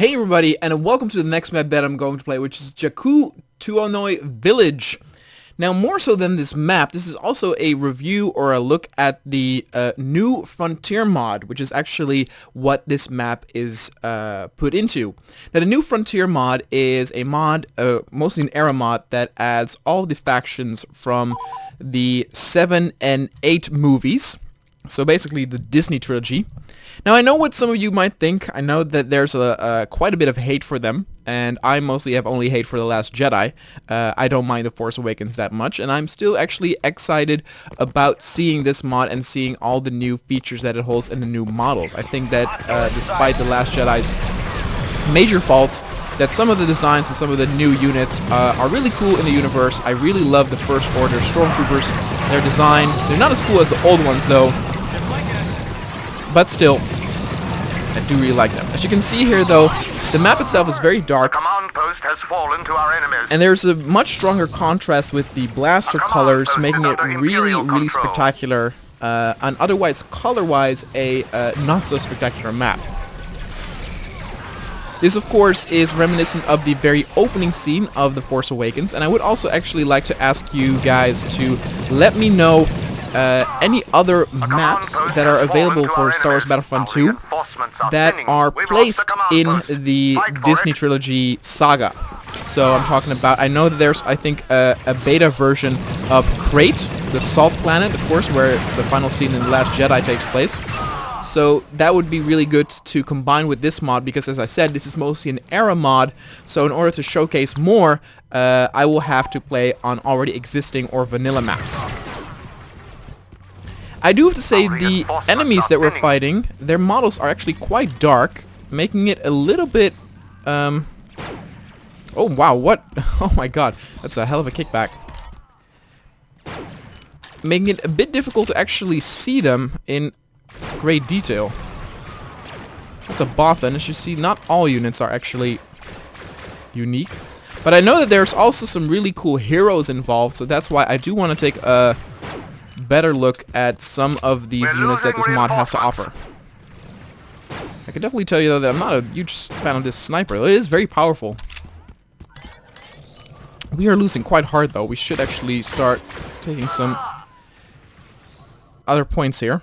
Hey everybody, and welcome to the next map that I'm going to play, which is Jakku Tuonoi Village. Now, more so than this map, this is also a review or a look at the new Frontier mod, which is actually what this map is put into. Now, the new Frontier mod is a mod, mostly an era mod, that adds all the factions from the 7 and 8 movies. So basically the Disney trilogy. Now I know what some of you might think. I know that there's quite a bit of hate for them, and I mostly have only hate for The Last Jedi. I don't mind The Force Awakens that much, and I'm still actually excited about seeing this mod and seeing all the new features that it holds and the new models. I think that despite The Last Jedi's major faults, that some of the designs and some of the new units are really cool in the universe. I really love the First Order Stormtroopers, their design. They're not as cool as the old ones though, but still, I do really like them. As you can see here though, the map itself is very dark, command post has fallen to our enemies. And there's a much stronger contrast with the blaster colors, making it really spectacular, and otherwise color-wise a not so spectacular map. This, of course, is reminiscent of the very opening scene of The Force Awakens, and I would also actually like to ask you guys to let me know any other maps that are available for Star Wars Battlefront 2 that are placed in the Disney trilogy saga. So I'm talking about, I know that there's, I think, a beta version of Crate, the Salt Planet, of course, where the final scene in The Last Jedi takes place. So that would be really good to combine with this mod, because as I said, this is mostly an era mod, so in order to showcase more, I will have to play on already existing or vanilla maps. I do have to say the enemies that we're fighting, their models are actually quite dark, making it a little bit, oh wow, what? Oh my god, that's a hell of a kickback. Making it a bit difficult to actually see them in great detail. That's a Bothan. As you see, not all units are actually unique. But I know that there's also some really cool heroes involved, so that's why I do want to take a better look at some of these units that this mod has to offer. I can definitely tell you though that I'm not a huge fan of this sniper. It is very powerful. We are losing quite hard though. We should actually start taking some other points here.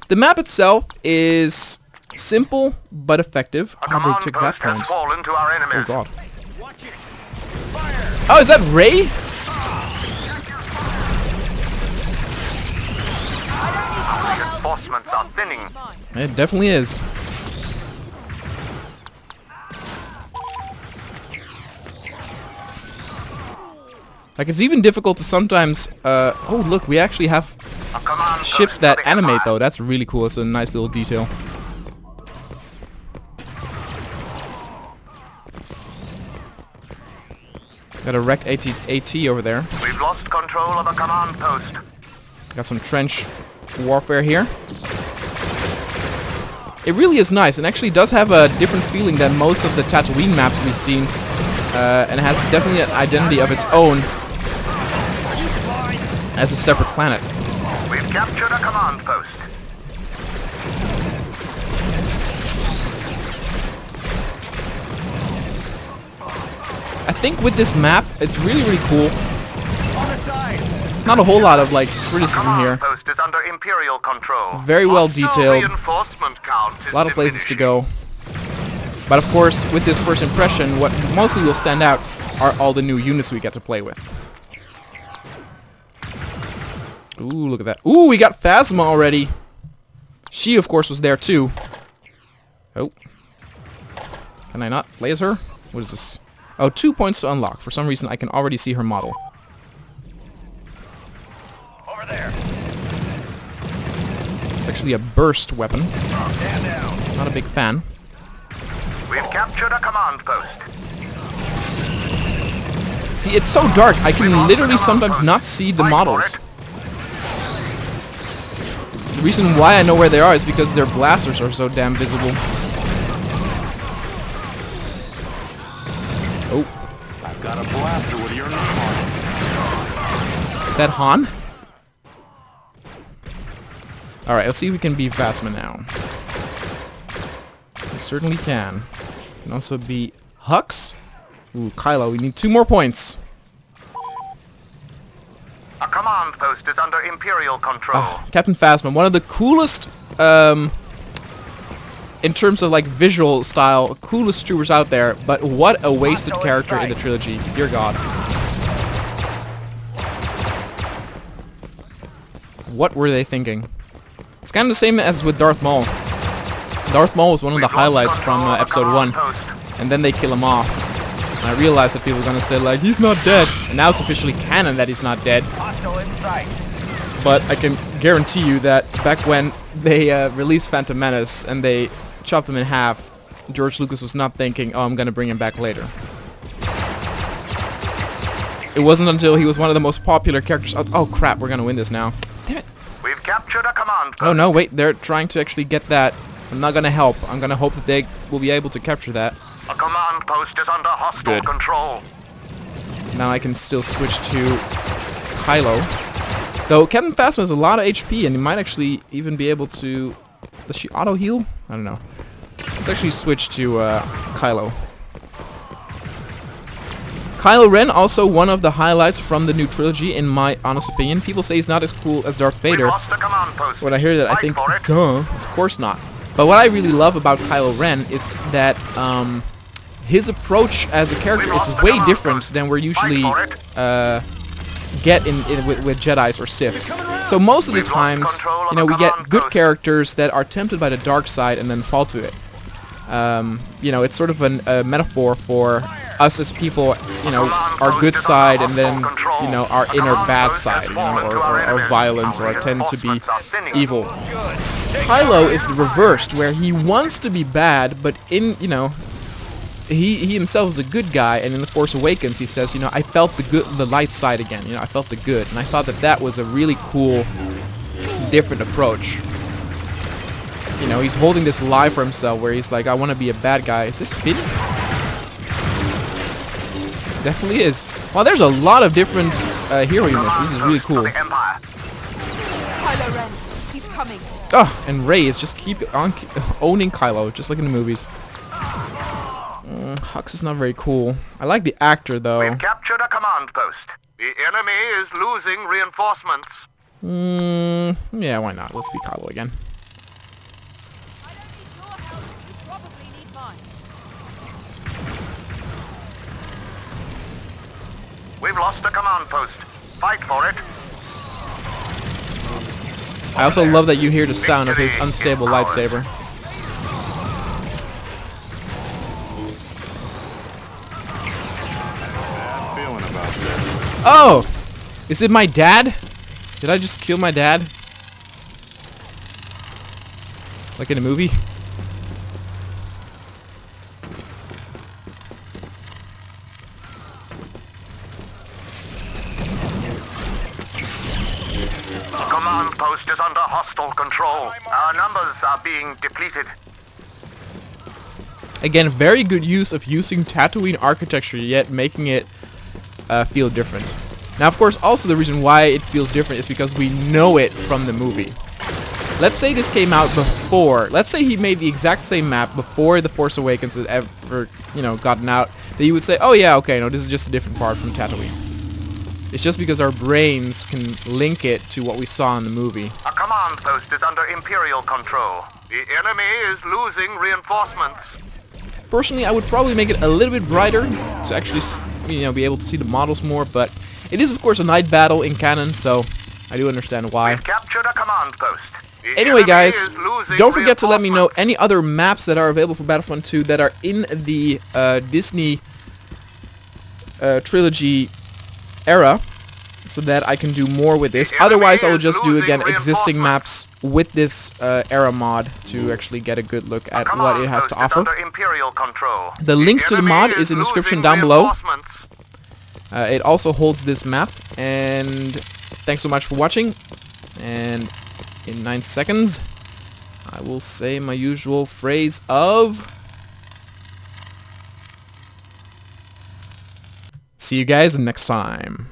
The map itself is simple but effective. How they took that point. Oh god. Oh, is that Rey? Reinforcements are thinning. It definitely is. Like, it's even difficult to sometimes, oh look, we actually have ships that animate though. That's really cool. It's a nice little detail. Got a wrecked AT over there. We've lost control of a command post. Got some trench warfare here. It really is nice and actually does have a different feeling than most of the Tatooine maps we've seen, and has definitely an identity of its own as a separate planet. We've captured a command post. I think with this map, it's really cool. Not a whole lot of like criticism here. Post is under Imperial control. Very well detailed. Reinforcement count is A lot of places to go. But of course, with this first impression, what mostly will stand out are all the new units we get to play with. Ooh, look at that. Ooh, we got Phasma already. She, of course, was there too. Oh. Can I not laser her? What is this? Oh, 2 points to unlock. For some reason, I can already see her model. over there. It's actually a burst weapon. Stand down. Not a big fan. We've captured a command post. See, it's so dark, I can literally sometimes not see the models. The reason why I know where they are is because their blasters are so damn visible. Oh. I've got a blaster with your name on it. Is that Han? Alright, let's see if we can beat Phasma now. We certainly can. Can also be Hux. Ooh, Kylo, we need 2 more points. A command post is under Imperial control. Captain Phasma, one of the coolest, in terms of like visual style, coolest troopers out there, but what a wasted character in the trilogy. Dear God. What were they thinking? It's kind of the same as with Darth Maul. Darth Maul was one of the highlights from episode 1, and then they kill him off. And I realized that people were gonna say like, he's not dead, and now it's officially canon that he's not dead. But I can guarantee you that back when they released Phantom Menace and they chopped him in half, George Lucas was not thinking, oh, I'm gonna bring him back later. It wasn't until he was one of the most popular characters. Oh crap, we're gonna win this now. Damn it. We've captured a command post. Oh no, wait, they're trying to actually get that. I'm not gonna help. I'm gonna hope that they will be able to capture that. A command post is under hostile Good. control. Now I can still switch to Kylo. Though Captain Phasma has a lot of HP and he might actually even be able to... Does she auto heal? I don't know. Let's actually switch to Kylo. Kylo Ren, also one of the highlights from the new trilogy in my honest opinion. People say he's not as cool as Darth We've Vader. lost a command post. When I hear that, I Fight think, for it. duh, of course not. But what I really love about Kylo Ren is that his approach as a character is way different than we're usually get with Jedis or Sith. So most of the times, you know, we get good characters that are tempted by the dark side and then fall to it. You know, it's sort of a metaphor for us as people, you know, our good side and then, you know, our inner bad side, you know, or our violence, or our tend to be evil. Kylo is the reversed, where he wants to be bad, but in, you know, he himself is a good guy, and in The Force Awakens he says, you know, I felt the light side again, you know, I felt the good, and I thought that that was a really cool, different approach. You know, he's holding this lie for himself, where he's like, I want to be a bad guy. Is this fitting? Definitely is. Well, there's a lot of different hero units. This is really cool. Kylo Ren, he's coming. Oh, and Rey is just keep on owning Kylo, just like in the movies. Hux is not very cool. I like the actor, though. We've captured a command post. The enemy is losing reinforcements. Yeah, why not? Let's be Kylo again. I don't need your help. You probably need mine. We've lost a command post. Fight for it. I also love that you hear the sound of his unstable lightsaber. Bad feeling about this. Oh! Is it my dad? Did I just kill my dad? Like in a movie? Command post is under hostile control. Our numbers are being depleted. Again, very good use of using Tatooine architecture, yet making it feel different. Now, of course, also the reason why it feels different is because we know it from the movie. Let's say this came out before. Let's say he made the exact same map before The Force Awakens had ever, you know, gotten out. That you would say, oh yeah, okay, no, this is just a different part from Tatooine. It's just because our brains can link it to what we saw in the movie. A command post is under Imperial control. The enemy is losing reinforcements. Personally, I would probably make it a little bit brighter to actually, you know, be able to see the models more, but it is, of course, a night battle in canon, so I do understand why. We've captured a command post. The Anyway, enemy guys, is losing don't forget to let me know reinforcements. any other maps that are available for Battlefront 2 that are in the Disney trilogy era, so that I can do more with this. The enemy Otherwise, I will is just do, losing again, existing reinforcements. maps with this era mod to actually get a good look at what it has to Command post is offer. under Imperial control. The link to the enemy mod is in the losing description down below. reinforcements. It also holds this map, and thanks so much for watching, and in 9 seconds I will say my usual phrase of see you guys next time.